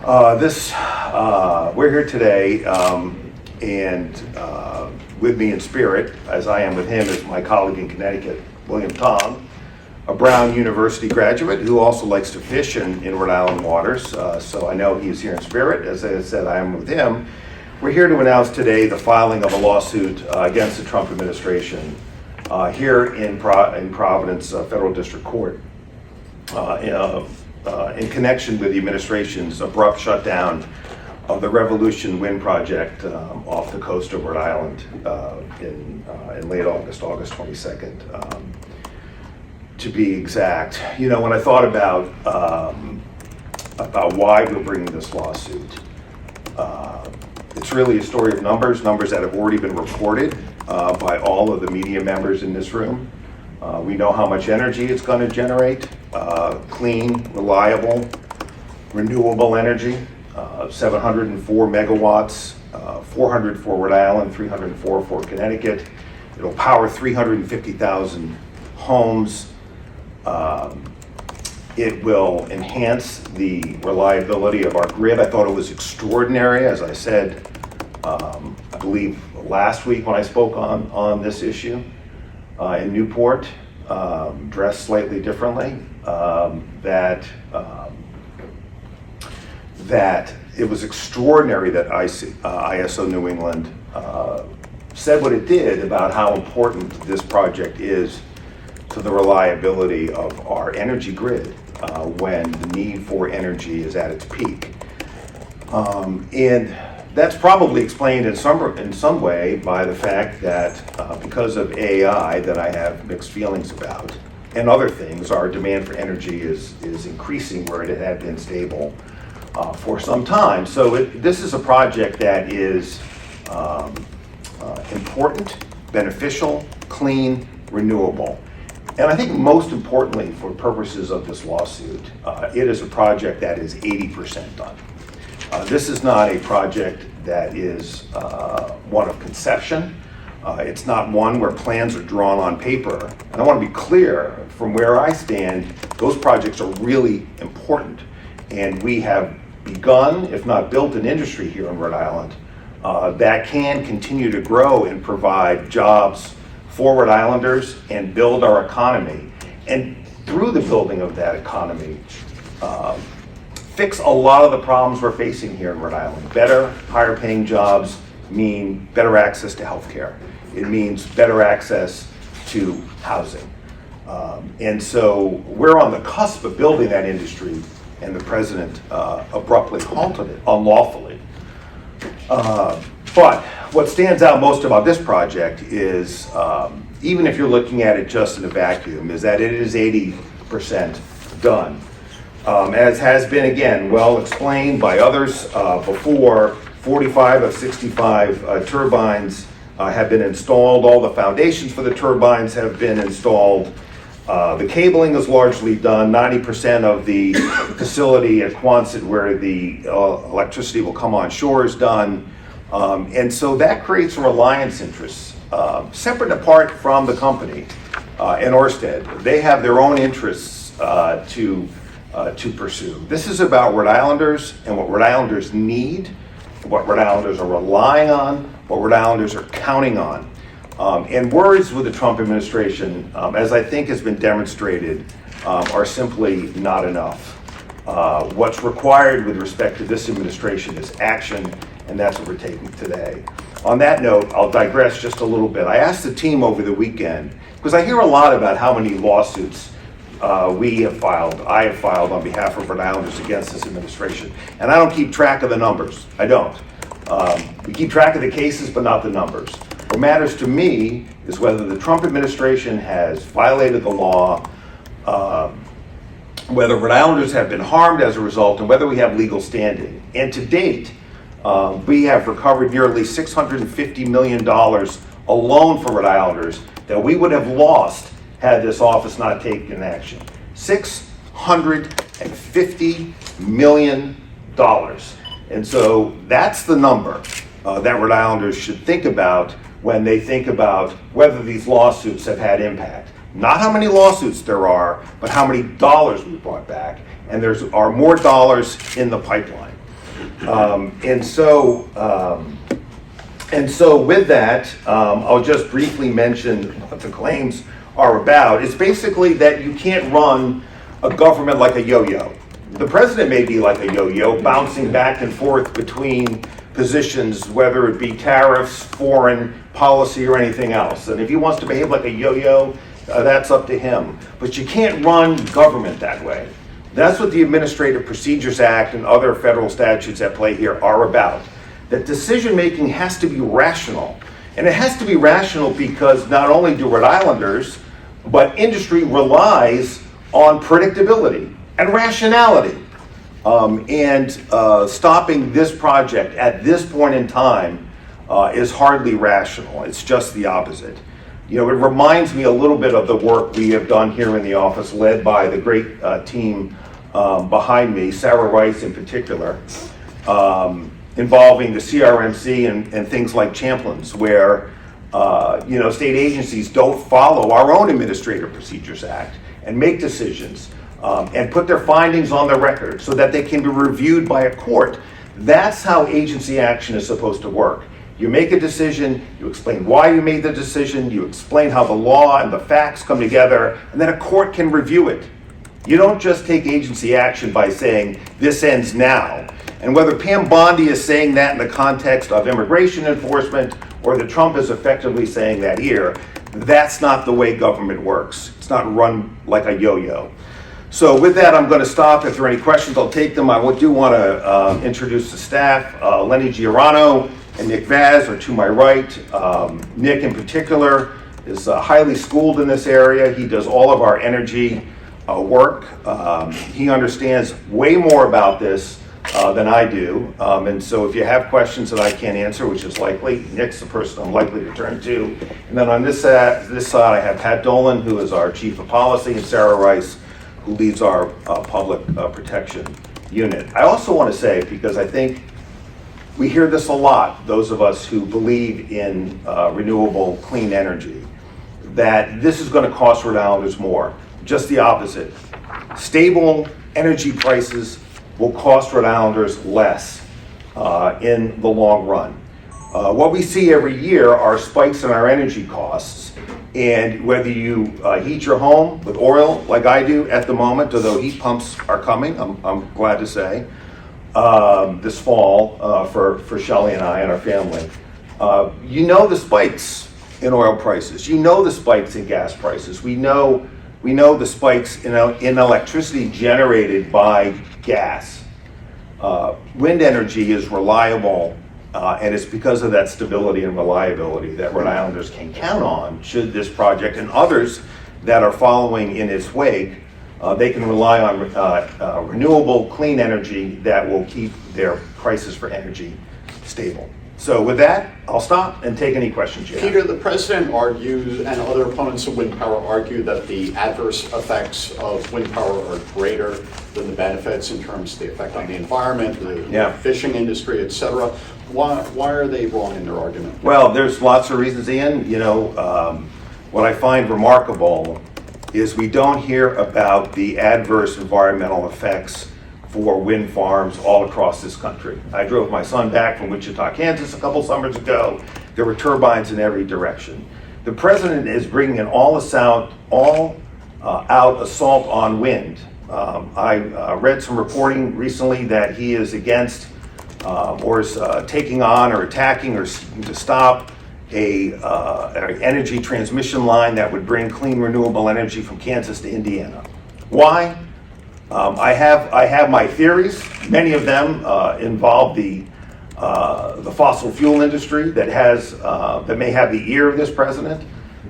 We're here today, and with me in spirit, as I am with him, is my colleague in Connecticut, William Tom, a Brown University graduate who also likes to fish in Rhode Island waters. So I know he is here in spirit. As I said, I am with him. We're here to announce today the filing of a lawsuit against the Trump administration here in Providence Federal District Court. In connection with the administration's abrupt shutdown of the Revolution Wind Project off the coast of Rhode Island in late August 22nd, to be exact. You know, when I thought about why we're bringing this lawsuit, it's really a story of numbers that have already been reported by all of the media members in this room. We know how much energy it's going to generate, clean, reliable, renewable energy, 704 megawatts, 400 for Rhode Island, 304 for Connecticut. It'll power 350,000 homes. It will enhance the reliability of our grid. I thought it was extraordinary, as I said, I believe last week when I spoke on this issue. In Newport, dressed slightly differently, that it was extraordinary that ISO New England said what it did about how important this project is to the reliability of our energy grid when the need for energy is at its peak. And that's probably explained in some way by the fact that because of AI that I have mixed feelings about, and other things, our demand for energy is increasing where it had been stable for some time. So this is a project that is important, beneficial, clean, renewable. And I think most importantly for purposes of this lawsuit, it is a project that is 80% done. This is not a project that is one of conception. It's not one where plans are drawn on paper. And I want to be clear, from where I stand, those projects are really important. And we have begun, if not built, an industry here in Rhode Island that can continue to grow and provide jobs for Rhode Islanders and build our economy. And through the building of that economy, fix a lot of the problems we're facing here in Rhode Island. Better, higher paying jobs mean better access to healthcare. It means better access to housing. And so we're on the cusp of building that industry, and the president abruptly halted it unlawfully. But what stands out most about this project is, even if you're looking at it just in a vacuum, is that it is 80% done. As has been, again, well explained by others before, 45 of 65 turbines have been installed. All the foundations for the turbines have been installed. The cabling is largely done. 90% of the facility at Quonset where the electricity will come on shore is done. And so that creates a reliance interest, separate and apart from the company and Ørsted. They have their own interests to pursue. This is about Rhode Islanders and what Rhode Islanders need, what Rhode Islanders are relying on, what Rhode Islanders are counting on. And words with the Trump administration, as I think has been demonstrated, are simply not enough. What's required with respect to this administration is action, and that's what we're taking today. On that note, I'll digress just a little bit. I asked the team over the weekend, because I hear a lot about how many lawsuits I have filed on behalf of Rhode Islanders against this administration. And I don't keep track of the numbers. I don't. We keep track of the cases, but not the numbers. What matters to me is whether the Trump administration has violated the law, whether Rhode Islanders have been harmed as a result, and whether we have legal standing. And to date, we have recovered nearly $650 million alone for Rhode Islanders that we would have lost had this office not taken action. $650 million. And so that's the number that Rhode Islanders should think about when they think about whether these lawsuits have had impact. Not how many lawsuits there are, but how many dollars we brought back. And there are more dollars in the pipeline. And so with that, I'll just briefly mention what the claims are about. It's basically that you can't run a government like a yo-yo. The president may be like a yo-yo, bouncing back and forth between positions, whether it be tariffs, foreign policy, or anything else. And if he wants to behave like a yo-yo, that's up to him. But you can't run government that way. That's what the Administrative Procedures Act and other federal statutes at play here are about. That decision-making has to be rational. And it has to be rational because not only do Rhode Islanders, but industry relies on predictability and rationality. Stopping this project at this point in time is hardly rational. It's just the opposite. You know, it reminds me a little bit of the work we have done here in the office, led by the great team behind me, Sarah Rice in particular, involving the CRMC and things like Champlain's, where state agencies don't follow our own Administrative Procedures Act and make decisions and put their findings on the record so that they can be reviewed by a court. That's how agency action is supposed to work. You make a decision, you explain why you made the decision, you explain how the law and the facts come together, and then a court can review it. You don't just take agency action by saying, this ends now. And whether Pam Bondi is saying that in the context of immigration enforcement, or that Trump is effectively saying that here, that's not the way government works. It's not run like a yo-yo. So with that, I'm going to stop. If there are any questions, I'll take them. I do want to introduce the staff. Lenny Giorano and Nick Vaz are to my right. Nick in particular is highly schooled in this area. He does all of our energy work. He understands way more about this than I do. And so if you have questions that I can't answer, which is likely, Nick's the person I'm likely to turn to. And then on this side, I have Pat Dolan, who is our Chief of Policy, and Sarah Rice, who leads our public protection unit. I also want to say, because I think we hear this a lot, those of us who believe in renewable clean energy, that this is going to cost Rhode Islanders more. Just the opposite. Stable energy prices will cost Rhode Islanders less in the long run. What we see every year are spikes in our energy costs, and whether you heat your home with oil like I do at the moment, although heat pumps are coming, I'm glad to say, this fall for Shelley and I and our family. You know the spikes in oil prices. You know the spikes in gas prices. We know the spikes in electricity generated by gas. Wind energy is reliable, and it's because of that stability and reliability that Rhode Islanders can count on should this project and others that are following in its wake. They can rely on renewable, clean energy that will keep their prices for energy stable. So with that, I'll stop and take any questions you have. Peter, the president argues, and other opponents of wind power argue, that the adverse effects of wind power are greater than the benefits in terms of the effect on the environment, the fishing industry, et cetera. Why are they wrong in their argument? Well, there's lots of reasons, Ian. What I find remarkable is we don't hear about the adverse environmental effects for wind farms all across this country. I drove my son back from Wichita, Kansas a couple summers ago. There were turbines in every direction. The president is bringing an all-out assault on wind. I read some reporting recently that he is against or is taking on or attacking or seeking to stop an energy transmission line that would bring clean renewable energy from Kansas to Indiana. Why? I have my theories. Many of them involve the fossil fuel industry that may have the ear of this president.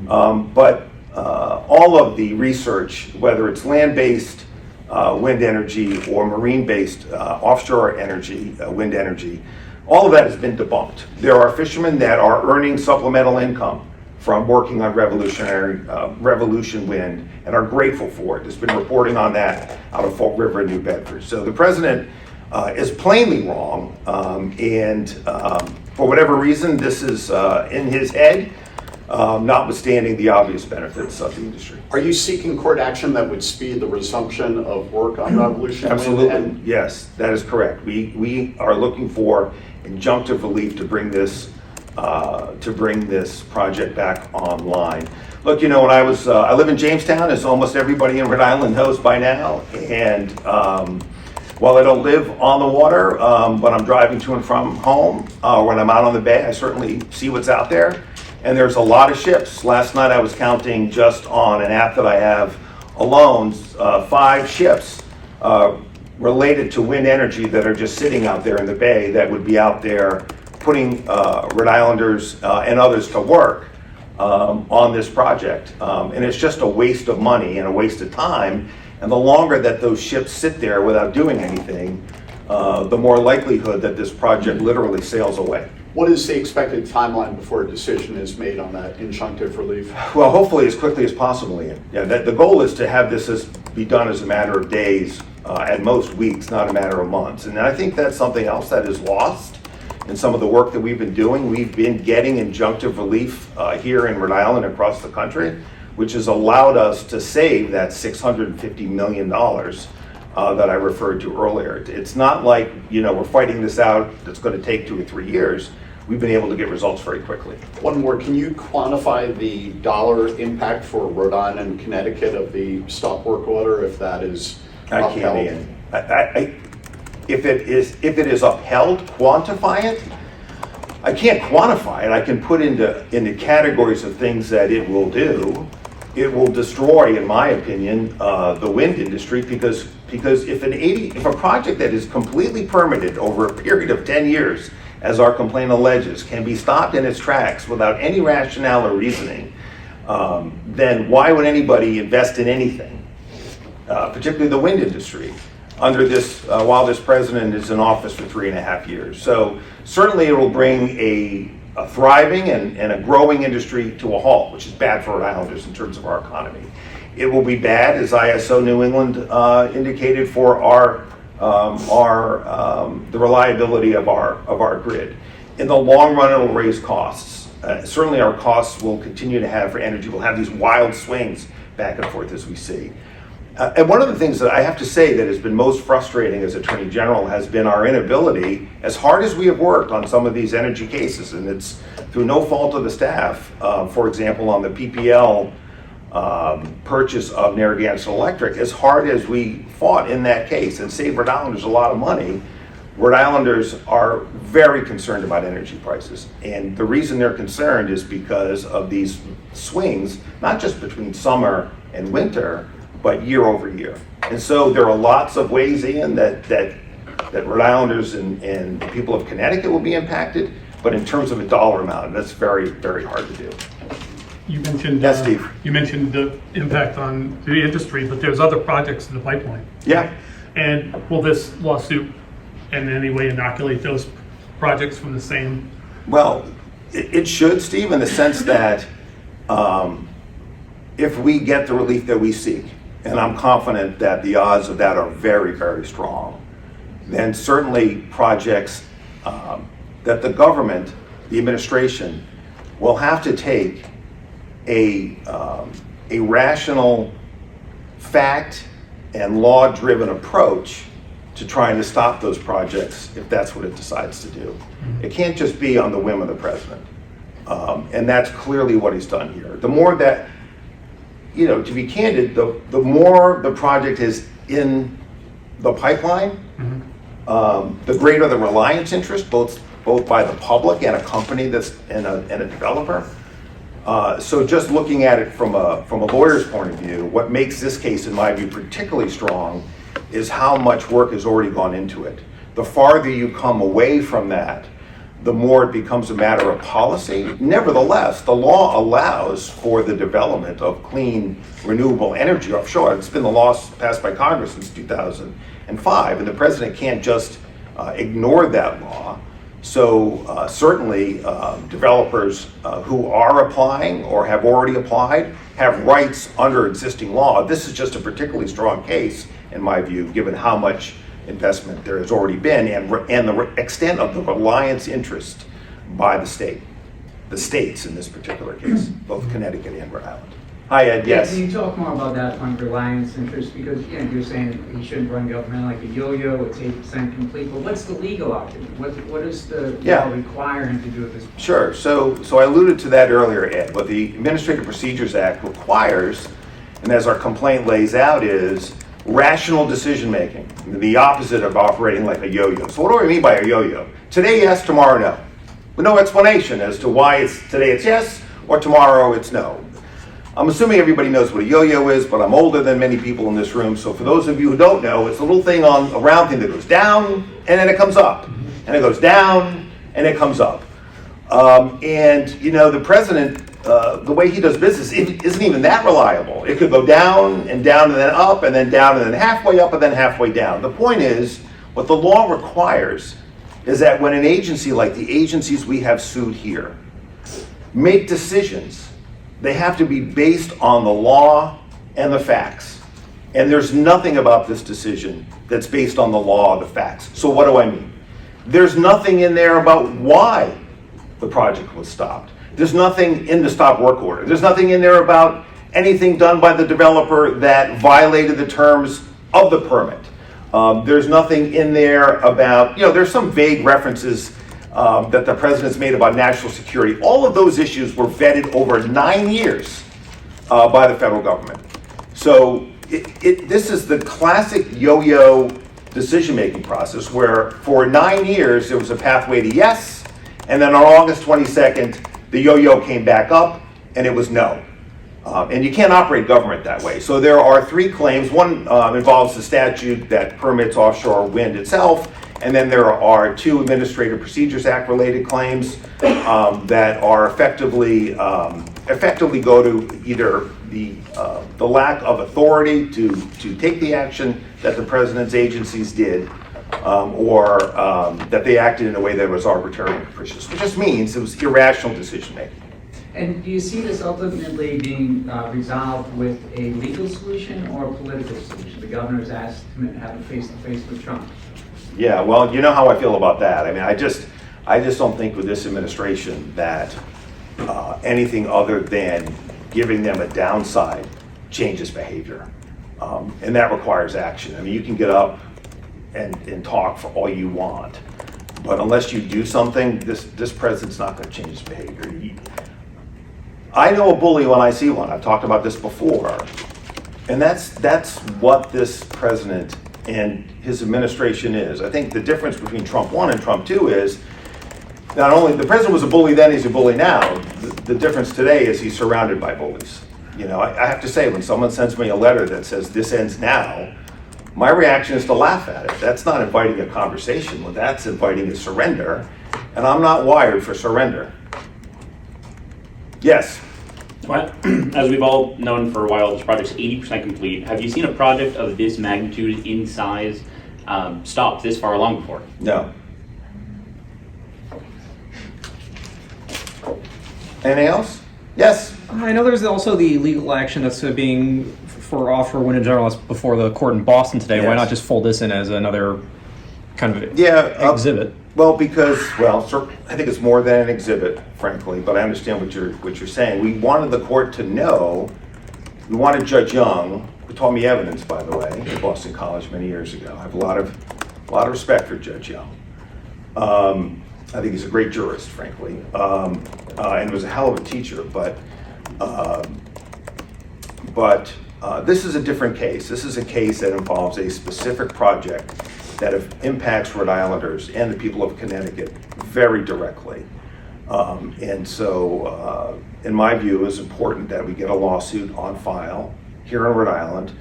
But all of the research, whether it's land-based wind energy or marine-based offshore energy, wind energy, all of that has been debunked. There are fishermen that are earning supplemental income from working on Revolution Wind and are grateful for it. There's been reporting on that out of Fall River and New Bedford. So the president is plainly wrong, and for whatever reason this is in his head, notwithstanding the obvious benefits of the industry. Are you seeking court action that would speed the resumption of work on Revolution Wind? Absolutely, yes, that is correct. We are looking for injunctive relief to bring this project back online. Look, when I live in Jamestown, as almost everybody in Rhode Island knows by now, and while I don't live on the water, when I'm driving to and from home, when I'm out on the bay, I certainly see what's out there. And there's a lot of ships. Last night I was counting just on an app that I have alone, 5 ships related to wind energy that are just sitting out there in the bay that would be out there putting Rhode Islanders and others to work on this project. And it's just a waste of money and a waste of time. And the longer that those ships sit there without doing anything, the more likelihood that this project literally sails away. What is the expected timeline before a decision is made on that injunctive relief? Well, hopefully as quickly as possible, Ian. Yeah, the goal is to have this be done as a matter of days, at most weeks, not a matter of months. And I think that's something else that is lost in some of the work that we've been doing. We've been getting injunctive relief here in Rhode Island across the country, which has allowed us to save that $650 million that I referred to earlier. It's not like, we're fighting this out that's going to take 2 or 3 years. We've been able to get results very quickly. One more, can you quantify the dollar impact for Rhode Island and Connecticut of the stop work order if that is upheld? I can't, Ian. If it is upheld, quantify it. I can't quantify it. I can put into categories of things that it will do. It will destroy, in my opinion, the wind industry because if a project that is completely permitted over a period of 10 years, as our complaint alleges, can be stopped in its tracks without any rationale or reasoning, then why would anybody invest in anything, particularly the wind industry, under this while this president is in office for 3.5 years? So certainly it will bring a thriving and a growing industry to a halt, which is bad for Rhode Islanders in terms of our economy. It will be bad, as ISO New England indicated, for the reliability of our grid. In the long run, it will raise costs. Certainly our costs will continue to have for energy. We'll have these wild swings back and forth as we see. And one of the things that I have to say that has been most frustrating as Attorney General has been our inability, as hard as we have worked on some of these energy cases, and it's through no fault of the staff, for example, on the PPL purchase of Narragansett Electric, as hard as we fought in that case and saved Rhode Islanders a lot of money, Rhode Islanders are very concerned about energy prices. And the reason they're concerned is because of these swings, not just between summer and winter, but year over year. And so there are lots of ways, Ian, that Rhode Islanders and people of Connecticut will be impacted, but in terms of a dollar amount, that's very, very hard to do. You mentioned, Yes, Steve. You mentioned the impact on the industry, but there's other projects in the pipeline. Yeah. And will this lawsuit in any way inoculate those projects from the same? Well, it should, Steve, in the sense that if we get the relief that we seek, and I'm confident that the odds of that are very, very strong, then certainly projects that the government, the administration, will have to take a rational, fact and law-driven approach to trying to stop those projects if that's what it decides to do. It can't just be on the whim of the president. And that's clearly what he's done here. The more that, to be candid, the more the project is in the pipeline, the greater the reliance interest, both by the public and a company that's and a developer. So just looking at it from a lawyer's point of view, what makes this case, in my view, particularly strong is how much work has already gone into it. The farther you come away from that, the more it becomes a matter of policy. Nevertheless, the law allows for the development of clean, renewable energy offshore. It's been the law passed by Congress since 2005, and the president can't just ignore that law. So certainly developers who are applying or have already applied have rights under existing law. This is just a particularly strong case, in my view, given how much investment there has already been and the extent of the reliance interest by the state. the states in this particular case, both Connecticut and Rhode Island. Hi, Ed, yes. Can you talk more about that on reliance interest? Because, you're saying he shouldn't run government like a yo-yo, it's 8% complete, but what's the legal argument? What does the law require him to do at this point? Sure, so I alluded to that earlier, Ed, what the Administrative Procedures Act requires, and as our complaint lays out, is rational decision-making, the opposite of operating like a yo-yo. So what do I mean by a yo-yo? Today yes, tomorrow no. With no explanation as to why today it's yes, or tomorrow it's no. I'm assuming everybody knows what a yo-yo is, but I'm older than many people in this room, so for those of you who don't know, it's a little thing a round thing that goes down, and then it comes up. And it goes down, and it comes up. And the president, the way he does business isn't even that reliable. It could go down, and then up, and then down, and then halfway up, and then halfway down. The point is, what the law requires is that when an agency like the agencies we have sued here make decisions, they have to be based on the law and the facts. And there's nothing about this decision that's based on the law or the facts. So what do I mean? There's nothing in there about why the project was stopped. There's nothing in the stop work order. There's nothing in there about anything done by the developer that violated the terms of the permit. There's nothing in there about, there's some vague references that the president's made about national security. All of those issues were vetted over 9 years by the federal government. So this is the classic yo-yo decision-making process where for 9 years there was a pathway to yes, and then on August 22nd, the yo-yo came back up and it was no. And you can't operate government that way. So there are 3 claims. One involves the statute that permits offshore wind itself, and then there are 2 Administrative Procedures Act related claims that are effectively go to either the lack of authority to take the action that the president's agencies did, or that they acted in a way that was arbitrary and capricious, which just means it was irrational decision making. And do you see this ultimately being resolved with a legal solution or a political solution? The governor's asked to have a face-to-face with Trump. Yeah, well, you know how I feel about that. I mean, I just don't think with this administration that anything other than giving them a downside changes behavior. And that requires action. I mean, you can get up and talk for all you want, but unless you do something, this president's not going to change his behavior. I know a bully when I see one. I've talked about this before. And that's what this president and his administration is. I think the difference between Trump 1 and Trump 2 is not only the president was a bully then, he's a bully now. The difference today is he's surrounded by bullies. I have to say, when someone sends me a letter that says this ends now, my reaction is to laugh at it. That's not inviting a conversation. Well, that's inviting a surrender. And I'm not wired for surrender. Yes. Well, as we've all known for a while, this project's 80% complete. Have you seen a project of this magnitude in size stopped this far along before? No. Anything else? Yes. I know there's also the legal action that's being for offshore wind in general. That's before the court in Boston today. Yes. Why not just fold this in as another kind of exhibit? Well, because I think it's more than an exhibit, frankly. But I understand what you're saying. We wanted the court to know. We wanted Judge Young, who taught me evidence, by the way, at Boston College many years ago. I have a lot of respect for Judge Young. I think he's a great jurist, frankly, and was a hell of a teacher. But this is a different case. This is a case that involves a specific project that impacts Rhode Islanders and the people of Connecticut very directly. And so, in my view, it's important that we get a lawsuit on file here in Rhode Island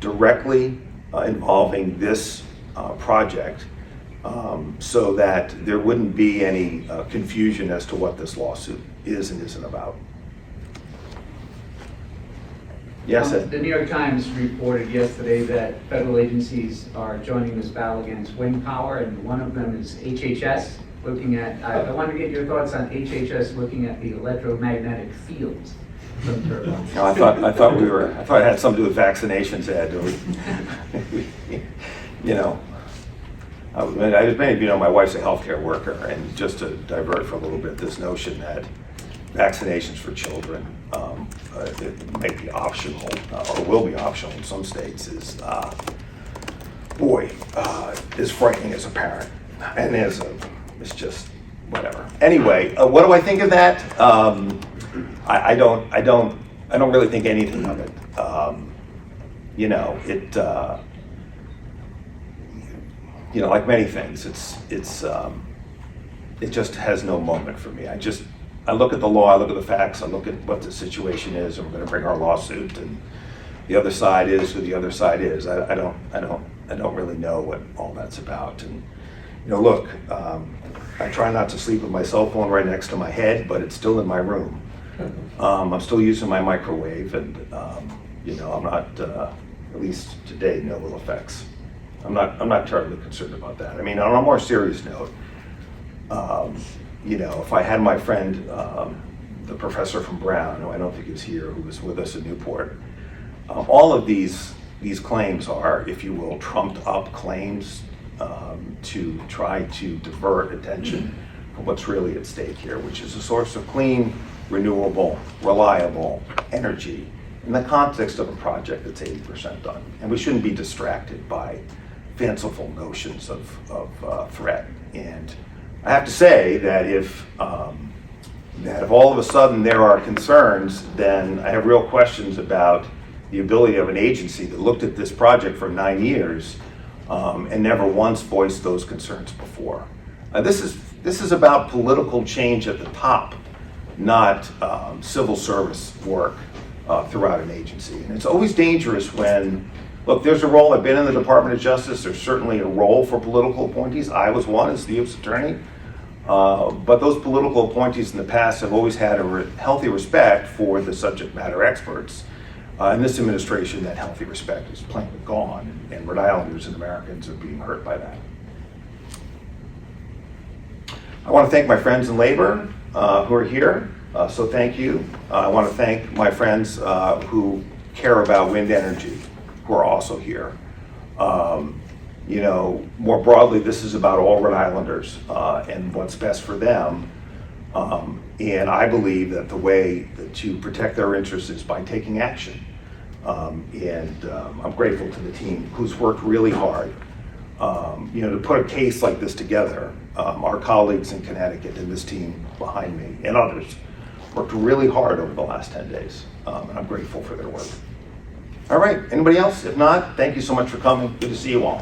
directly involving this project, so that there wouldn't be any confusion as to what this lawsuit is and isn't about. Yes, Ed? The New York Times reported yesterday that federal agencies are joining this battle against wind power, and one of them is HHS looking at, I want to get your thoughts on HHS looking at the electromagnetic fields from turbines. No, I thought it had something to do with vaccinations, Ed. As many of you know, my wife's a healthcare worker, and just to divert for a little bit, this notion that vaccinations for children, it may be optional, or will be optional in some states, is, is frightening as a parent. And it's just, whatever. Anyway, what do I think of that? I don't really think anything of it. Like many things, it just has no moment for me. I look at the law, I look at the facts, I look at what the situation is, and we're going to bring our lawsuit, and the other side is who the other side is. I don't really know what all that's about. And look, I try not to sleep with my cell phone right next to my head, but it's still in my room. I'm still using my microwave, and I'm not, at least today, no ill effects. I'm not terribly concerned about that. I mean, on a more serious note, if I had my friend, the professor from Brown, who I don't think is here, who was with us in Newport, all of these claims are, if you will, trumped up claims to try to divert attention from what's really at stake here, which is a source of clean, renewable, reliable energy in the context of a project that's 80% done. And we shouldn't be distracted by fanciful notions of threat. And I have to say that if all of a sudden there are concerns, then I have real questions about the ability of an agency that looked at this project for 9 years and never once voiced those concerns before. This is about political change at the top, not civil service work throughout an agency. And it's always dangerous when, look, there's a role, I've been in the Department of Justice, there's certainly a role for political appointees. I was one as the U.S. Attorney. But those political appointees in the past have always had a healthy respect for the subject matter experts. In this administration, that healthy respect is plainly gone, and Rhode Islanders and Americans are being hurt by that. I want to thank my friends in labor who are here, so thank you. I want to thank my friends who care about wind energy, who are also here. More broadly, this is about all Rhode Islanders and what's best for them. And I believe that the way to protect their interests is by taking action. I'm grateful to the team who's worked really hard. To put a case like this together, our colleagues in Connecticut and this team behind me and others worked really hard over the last 10 days. And I'm grateful for their work. All right, anybody else? If not, thank you so much for coming. Good to see you all.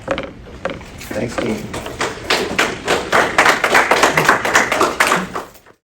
Thanks, team.